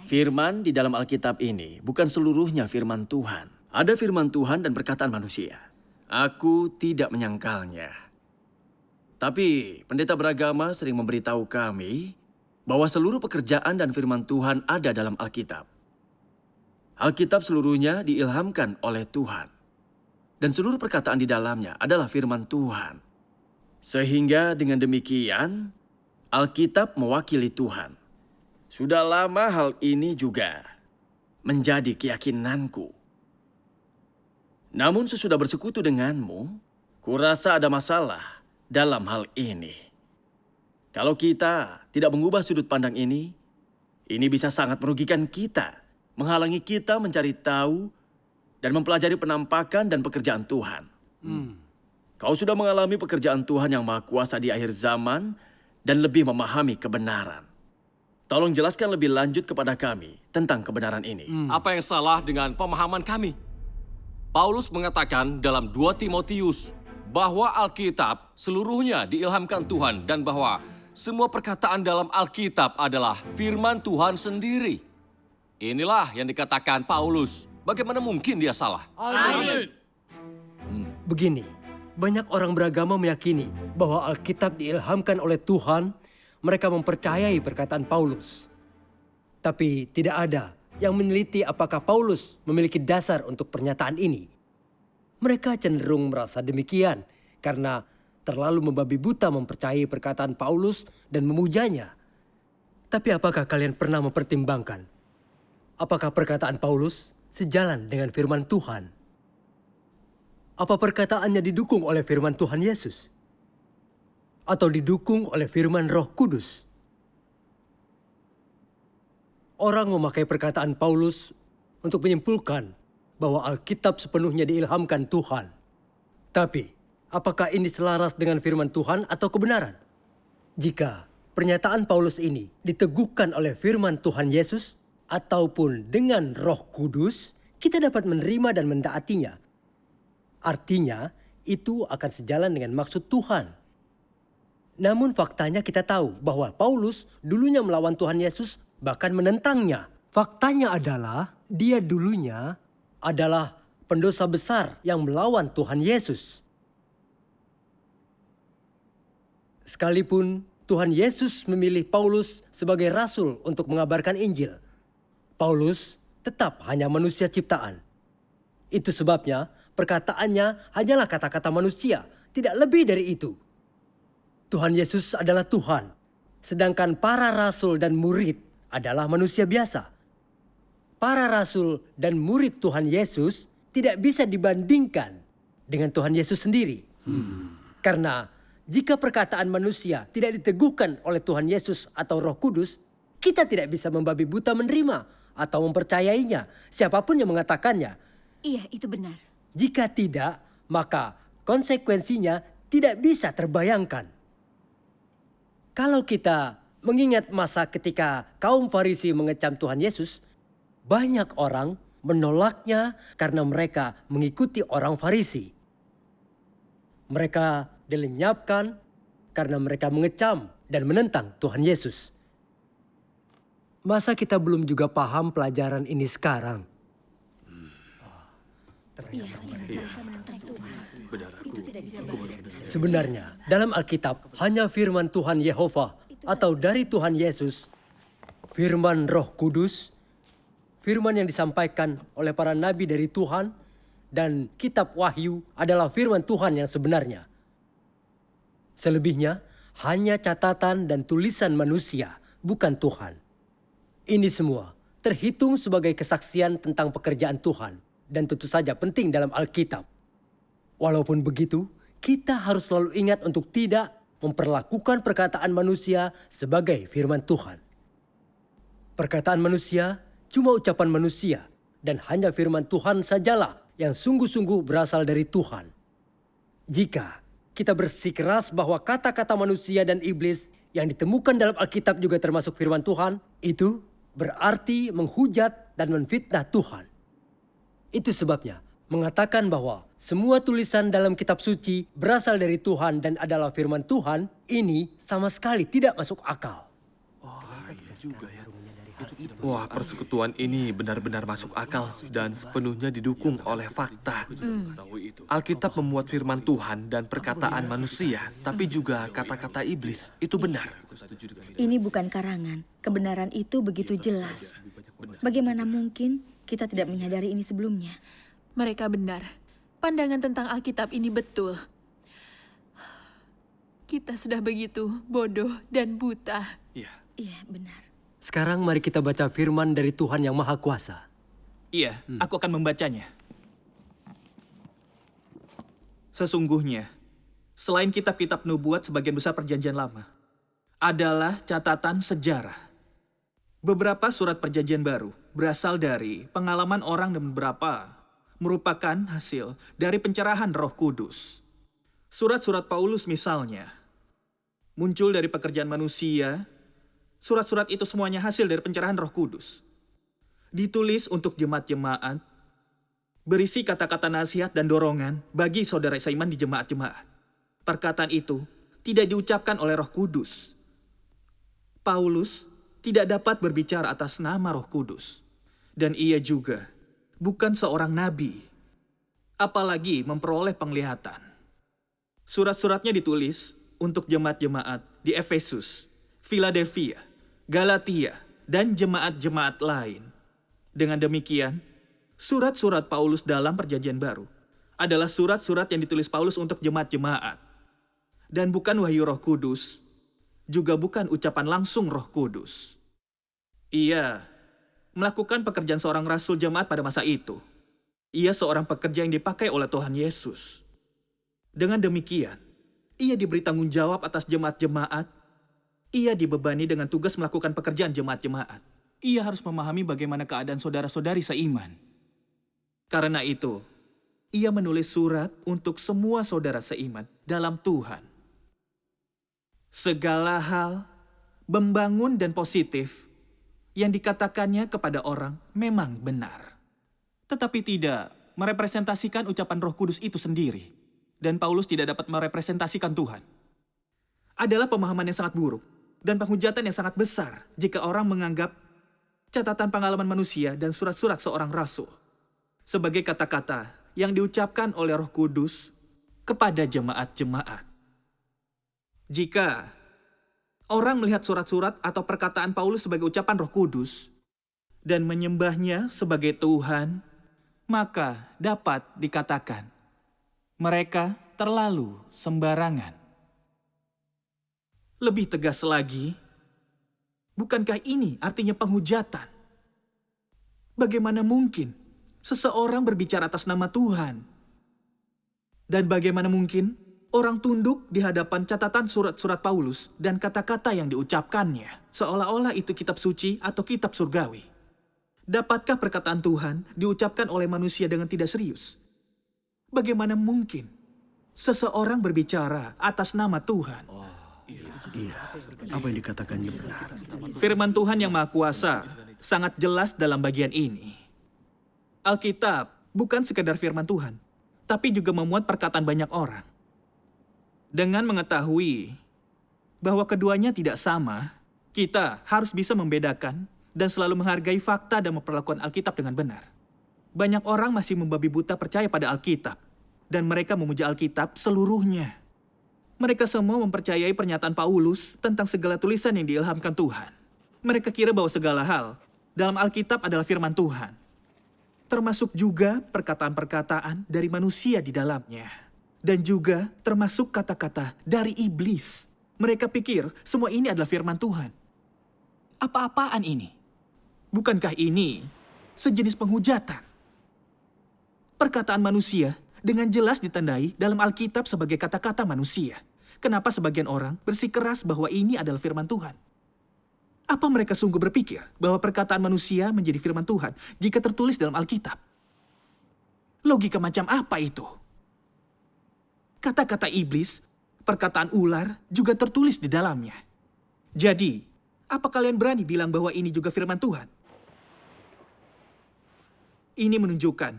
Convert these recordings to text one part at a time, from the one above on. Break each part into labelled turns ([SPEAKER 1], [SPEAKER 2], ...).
[SPEAKER 1] Firman di dalam Alkitab ini bukan seluruhnya firman Tuhan. Ada firman Tuhan dan perkataan manusia. Aku tidak menyangkalnya. Tapi pendeta beragama sering memberitahu kami bahwa seluruh pekerjaan dan firman Tuhan ada dalam Alkitab. Alkitab seluruhnya diilhamkan oleh Tuhan. Dan seluruh perkataan di dalamnya adalah firman Tuhan. Sehingga dengan demikian, Alkitab mewakili Tuhan. Sudah lama hal ini juga menjadi keyakinanku. Namun sesudah bersekutu denganmu, kurasa ada masalah dalam hal ini. Kalau kita tidak mengubah sudut pandang ini bisa sangat merugikan kita, menghalangi kita mencari tahu dan mempelajari penampakan dan pekerjaan Tuhan. Kau sudah mengalami pekerjaan Tuhan yang Maha Kuasa di akhir zaman dan lebih memahami kebenaran. Tolong jelaskan lebih lanjut kepada kami tentang kebenaran ini.
[SPEAKER 2] Apa yang salah dengan pemahaman kami? Paulus mengatakan dalam 2 Timotius bahwa Alkitab seluruhnya diilhamkan Tuhan dan bahwa semua perkataan dalam Alkitab adalah firman Tuhan sendiri. Inilah yang dikatakan Paulus. Bagaimana mungkin dia salah?
[SPEAKER 3] Amin.
[SPEAKER 4] Begini, banyak orang beragama meyakini bahwa Alkitab diilhamkan oleh Tuhan, mereka mempercayai perkataan Paulus. Tapi tidak ada yang meneliti apakah Paulus memiliki dasar untuk pernyataan ini. Mereka cenderung merasa demikian karena terlalu membabi buta mempercayai perkataan Paulus dan memujanya. Tapi apakah kalian pernah mempertimbangkan? Apakah perkataan Paulus sejalan dengan firman Tuhan? Apa perkataannya didukung oleh firman Tuhan Yesus? Atau didukung oleh firman Roh Kudus? Orang memakai perkataan Paulus untuk menyimpulkan bahwa Alkitab sepenuhnya diilhamkan Tuhan. Tapi, apakah ini selaras dengan firman Tuhan atau kebenaran? Jika pernyataan Paulus ini diteguhkan oleh firman Tuhan Yesus ataupun dengan Roh Kudus, kita dapat menerima dan mentaatinya. Artinya, itu akan sejalan dengan maksud Tuhan. Namun faktanya kita tahu bahwa Paulus dulunya melawan Tuhan Yesus, bahkan menentangnya. Faktanya adalah dia dulunya adalah pendosa besar yang melawan Tuhan Yesus. Sekalipun Tuhan Yesus memilih Paulus sebagai rasul untuk mengabarkan Injil, Paulus tetap hanya manusia ciptaan. Itu sebabnya perkataannya hanyalah kata-kata manusia, tidak lebih dari itu. Tuhan Yesus adalah Tuhan, sedangkan para rasul dan murid adalah manusia biasa. Para rasul dan murid Tuhan Yesus tidak bisa dibandingkan dengan Tuhan Yesus sendiri. Karena jika perkataan manusia tidak diteguhkan oleh Tuhan Yesus atau Roh Kudus, kita tidak bisa membabi buta menerima atau mempercayainya, siapapun yang mengatakannya.
[SPEAKER 3] Iya, itu benar.
[SPEAKER 4] Jika tidak, maka konsekuensinya tidak bisa terbayangkan. Kalau kita mengingat masa ketika kaum Farisi mengecam Tuhan Yesus, banyak orang menolaknya karena mereka mengikuti orang Farisi. Mereka dilenyapkan karena mereka mengecam dan menentang Tuhan Yesus. Masa kita belum juga paham pelajaran ini sekarang? Sebenarnya, dalam Alkitab hanya firman Tuhan Yehova atau dari Tuhan Yesus, firman Roh Kudus, firman yang disampaikan oleh para nabi dari Tuhan, dan kitab Wahyu adalah firman Tuhan yang sebenarnya. Selebihnya, hanya catatan dan tulisan manusia, bukan Tuhan. Ini semua terhitung sebagai kesaksian tentang pekerjaan Tuhan, dan tentu saja penting dalam Alkitab. Walaupun begitu, kita harus selalu ingat untuk tidak memperlakukan perkataan manusia sebagai firman Tuhan. Perkataan manusia cuma ucapan manusia, dan hanya firman Tuhan sajalah yang sungguh-sungguh berasal dari Tuhan. Jika kita bersikeras bahwa kata-kata manusia dan iblis yang ditemukan dalam Alkitab juga termasuk firman Tuhan, itu berarti menghujat dan menfitnah Tuhan. Itu sebabnya mengatakan bahwa semua tulisan dalam kitab suci berasal dari Tuhan dan adalah firman Tuhan, ini sama sekali tidak masuk akal.
[SPEAKER 1] Iya juga ya.
[SPEAKER 5] Wah, persekutuan ini benar-benar masuk akal dan sepenuhnya didukung oleh fakta. Alkitab memuat firman Tuhan dan perkataan manusia, tapi juga kata-kata iblis. Itu benar.
[SPEAKER 3] Ini bukan karangan. Kebenaran itu begitu jelas. Bagaimana mungkin kita tidak menyadari ini sebelumnya?
[SPEAKER 6] Mereka benar. Pandangan tentang Alkitab ini betul. Kita sudah begitu bodoh dan buta.
[SPEAKER 5] Iya.
[SPEAKER 3] Iya, benar.
[SPEAKER 4] Sekarang mari kita baca firman dari Tuhan yang Maha Kuasa.
[SPEAKER 7] Iya, aku akan membacanya. Sesungguhnya, selain kitab-kitab nubuat sebagian besar perjanjian lama, adalah catatan sejarah. Beberapa surat perjanjian baru berasal dari pengalaman orang dan beberapa merupakan hasil dari pencerahan Roh Kudus. Surat-surat Paulus misalnya, muncul dari pekerjaan manusia. Surat-surat itu semuanya hasil dari pencerahan Roh Kudus. Ditulis untuk jemaat-jemaat, berisi kata-kata nasihat dan dorongan bagi saudara seiman di jemaat-jemaat. Perkataan itu tidak diucapkan oleh Roh Kudus. Paulus tidak dapat berbicara atas nama Roh Kudus. Dan ia juga bukan seorang nabi, apalagi memperoleh penglihatan. Surat-suratnya ditulis untuk jemaat-jemaat di Efesus, Philadelphia, Galatia, dan jemaat-jemaat lain. Dengan demikian, surat-surat Paulus dalam Perjanjian Baru adalah surat-surat yang ditulis Paulus untuk jemaat-jemaat. Dan bukan wahyu Roh Kudus, juga bukan ucapan langsung Roh Kudus. Ia melakukan pekerjaan seorang rasul jemaat pada masa itu. Ia seorang pekerja yang dipakai oleh Tuhan Yesus. Dengan demikian, ia diberi tanggung jawab atas jemaat-jemaat. Ia dibebani dengan tugas melakukan pekerjaan jemaat-jemaat. Ia harus memahami bagaimana keadaan saudara-saudari seiman. Karena itu, ia menulis surat untuk semua saudara seiman dalam Tuhan. Segala hal, membangun dan positif, yang dikatakannya kepada orang memang benar. Tetapi tidak merepresentasikan ucapan Roh Kudus itu sendiri. Dan Paulus tidak dapat merepresentasikan Tuhan. Adalah pemahaman yang sangat buruk dan penghujatan yang sangat besar jika orang menganggap catatan pengalaman manusia dan surat-surat seorang rasul sebagai kata-kata yang diucapkan oleh Roh Kudus kepada jemaat-jemaat. Jika orang melihat surat-surat atau perkataan Paulus sebagai ucapan Roh Kudus dan menyembahnya sebagai Tuhan, maka dapat dikatakan mereka terlalu sembarangan. Lebih tegas lagi, bukankah ini artinya penghujatan? Bagaimana mungkin seseorang berbicara atas nama Tuhan? Dan bagaimana mungkin orang tunduk di hadapan catatan surat-surat Paulus dan kata-kata yang diucapkannya, seolah-olah itu kitab suci atau kitab surgawi? Dapatkah perkataan Tuhan diucapkan oleh manusia dengan tidak serius? Bagaimana mungkin seseorang berbicara atas nama Tuhan?
[SPEAKER 1] Iya, apa yang dikatakannya benar.
[SPEAKER 7] Firman Tuhan yang Maha Kuasa sangat jelas dalam bagian ini. Alkitab bukan sekadar firman Tuhan, tapi juga memuat perkataan banyak orang. Dengan mengetahui bahwa keduanya tidak sama, kita harus bisa membedakan dan selalu menghargai fakta dan memperlakukan Alkitab dengan benar. Banyak orang masih membabi buta percaya pada Alkitab, dan mereka memuja Alkitab seluruhnya. Mereka semua mempercayai pernyataan Paulus tentang segala tulisan yang diilhamkan Tuhan. Mereka kira bahwa segala hal dalam Alkitab adalah firman Tuhan. Termasuk juga perkataan-perkataan dari manusia di dalamnya. Dan juga termasuk kata-kata dari iblis. Mereka pikir semua ini adalah firman Tuhan. Apa-apaan ini? Bukankah ini sejenis penghujatan? Perkataan manusia dengan jelas ditandai dalam Alkitab sebagai kata-kata manusia. Kenapa sebagian orang bersikeras bahwa ini adalah firman Tuhan? Apa mereka sungguh berpikir bahwa perkataan manusia menjadi firman Tuhan jika tertulis dalam Alkitab? Logika macam apa itu? Kata-kata iblis, perkataan ular juga tertulis di dalamnya. Jadi, apa kalian berani bilang bahwa ini juga firman Tuhan? Ini menunjukkan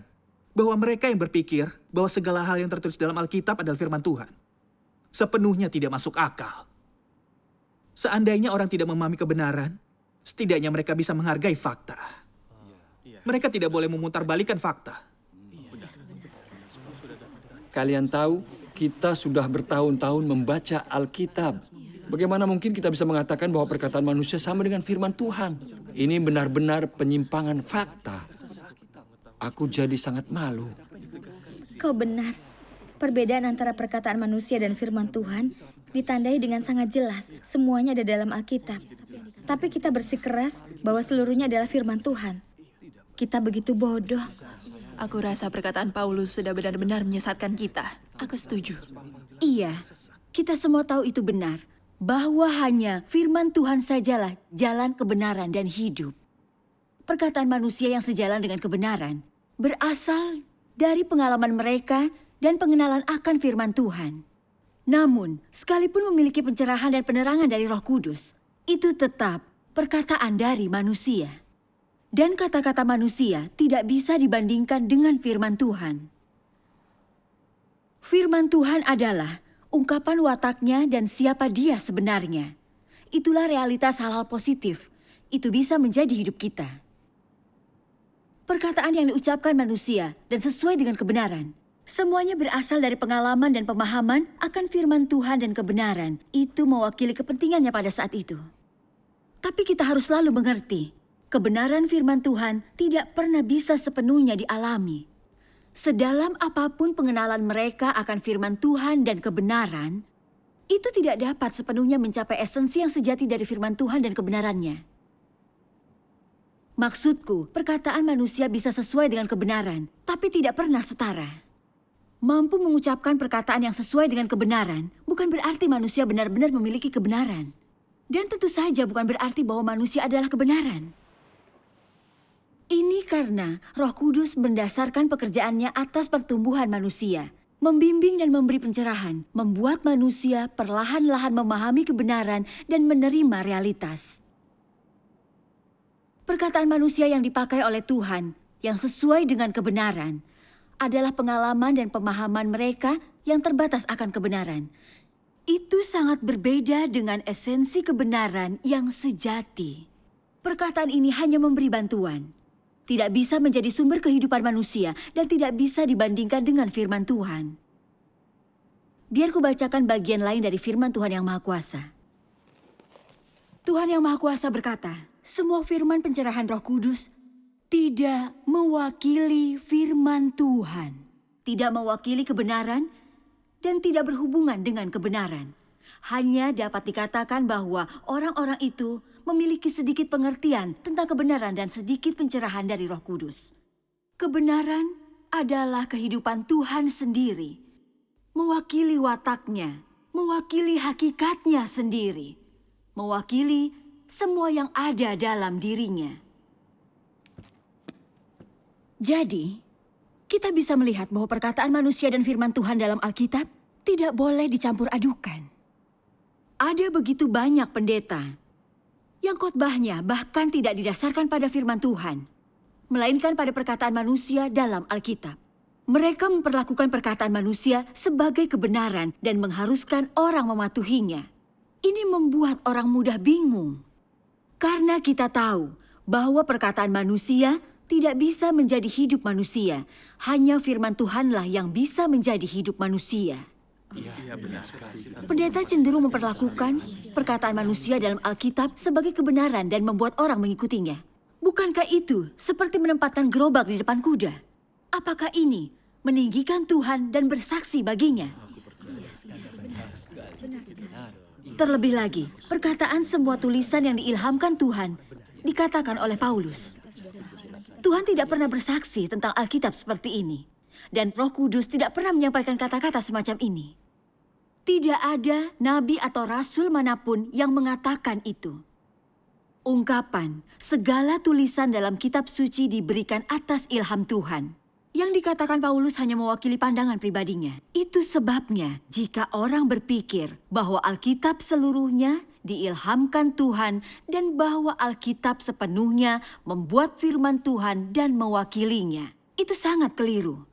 [SPEAKER 7] bahwa mereka yang berpikir bahwa segala hal yang tertulis dalam Alkitab adalah firman Tuhan sepenuhnya tidak masuk akal. Seandainya orang tidak memahami kebenaran, Setidaknya mereka bisa menghargai fakta. Mereka tidak boleh memutarbalikkan fakta.
[SPEAKER 8] Kalian tahu, kita sudah bertahun-tahun membaca Alkitab. Bagaimana mungkin kita bisa mengatakan bahwa perkataan manusia sama dengan firman Tuhan? Ini benar-benar penyimpangan fakta. Aku jadi sangat malu.
[SPEAKER 3] Kau benar. Perbedaan antara perkataan manusia dan firman Tuhan ditandai dengan sangat jelas. Semuanya ada dalam Alkitab. Tapi kita bersikeras bahwa seluruhnya adalah firman Tuhan. Kita begitu bodoh.
[SPEAKER 6] Aku rasa perkataan Paulus sudah benar-benar menyesatkan kita. Aku setuju.
[SPEAKER 9] Iya, kita semua tahu itu benar. Bahwa hanya firman Tuhan sajalah jalan kebenaran dan hidup. Perkataan manusia yang sejalan dengan kebenaran berasal dari pengalaman mereka dan pengenalan akan firman Tuhan. Namun, sekalipun memiliki pencerahan dan penerangan dari Roh Kudus, itu tetap perkataan dari manusia. Dan kata-kata manusia tidak bisa dibandingkan dengan firman Tuhan. Firman Tuhan adalah ungkapan wataknya dan siapa dia sebenarnya. Itulah realitas hal-hal positif. Itu bisa menjadi hidup kita. Perkataan yang diucapkan manusia dan sesuai dengan kebenaran. Semuanya berasal dari pengalaman dan pemahaman akan firman Tuhan dan kebenaran. Itu mewakili kepentingannya pada saat itu. Tapi kita harus selalu mengerti, kebenaran firman Tuhan tidak pernah bisa sepenuhnya dialami. Sedalam apapun pengenalan mereka akan firman Tuhan dan kebenaran, itu tidak dapat sepenuhnya mencapai esensi yang sejati dari firman Tuhan dan kebenarannya. Maksudku, perkataan manusia bisa sesuai dengan kebenaran, tapi tidak pernah setara. Mampu mengucapkan perkataan yang sesuai dengan kebenaran bukan berarti manusia benar-benar memiliki kebenaran. Dan tentu saja bukan berarti bahwa manusia adalah kebenaran. Ini karena Roh Kudus mendasarkan pekerjaannya atas pertumbuhan manusia, membimbing dan memberi pencerahan, membuat manusia perlahan-lahan memahami kebenaran dan menerima realitas. Perkataan manusia yang dipakai oleh Tuhan, yang sesuai dengan kebenaran, adalah pengalaman dan pemahaman mereka yang terbatas akan kebenaran. Itu sangat berbeda dengan esensi kebenaran yang sejati. Perkataan ini hanya memberi bantuan. Tidak bisa menjadi sumber kehidupan manusia dan tidak bisa dibandingkan dengan firman Tuhan. Biar ku bacakan bagian lain dari firman Tuhan yang Maha Kuasa. Tuhan yang Maha Kuasa berkata, semua firman pencerahan Roh Kudus tidak mewakili firman Tuhan. Tidak mewakili kebenaran dan tidak berhubungan dengan kebenaran. Hanya dapat dikatakan bahwa orang-orang itu memiliki sedikit pengertian tentang kebenaran dan sedikit pencerahan dari Roh Kudus. Kebenaran adalah kehidupan Tuhan sendiri. Mewakili wataknya, mewakili hakikatnya sendiri. Mewakili semua yang ada dalam dirinya. Jadi, kita bisa melihat bahwa perkataan manusia dan firman Tuhan dalam Alkitab tidak boleh dicampur adukan. Ada begitu banyak pendeta yang khotbahnya bahkan tidak didasarkan pada firman Tuhan, melainkan pada perkataan manusia dalam Alkitab. Mereka memperlakukan perkataan manusia sebagai kebenaran dan mengharuskan orang mematuhinya. Ini membuat orang mudah bingung. Karena kita tahu bahwa perkataan manusia tidak bisa menjadi hidup manusia. Hanya firman Tuhanlah yang bisa menjadi hidup manusia.
[SPEAKER 5] Iya, benar sekali.
[SPEAKER 9] Pendeta cenderung memperlakukan perkataan manusia dalam Alkitab sebagai kebenaran dan membuat orang mengikutinya. Bukankah itu seperti menempatkan gerobak di depan kuda? Apakah ini meninggikan Tuhan dan bersaksi baginya? Terlebih lagi, perkataan semua tulisan yang diilhamkan Tuhan dikatakan oleh Paulus. Tuhan tidak pernah bersaksi tentang Alkitab seperti ini. Dan Roh Kudus tidak pernah menyampaikan kata-kata semacam ini. Tidak ada nabi atau rasul manapun yang mengatakan itu. Ungkapan, segala tulisan dalam kitab suci diberikan atas ilham Tuhan. Yang dikatakan Paulus hanya mewakili pandangan pribadinya. Itu sebabnya jika orang berpikir bahwa Alkitab seluruhnya diilhamkan Tuhan dan bahwa Alkitab sepenuhnya membuat firman Tuhan dan mewakilinya, itu sangat keliru.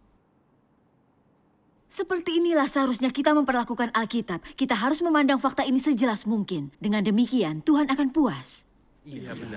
[SPEAKER 9] Seperti inilah seharusnya kita memperlakukan Alkitab. Kita harus memandang fakta ini sejelas mungkin. Dengan demikian, Tuhan akan puas.
[SPEAKER 5] Iya, benar.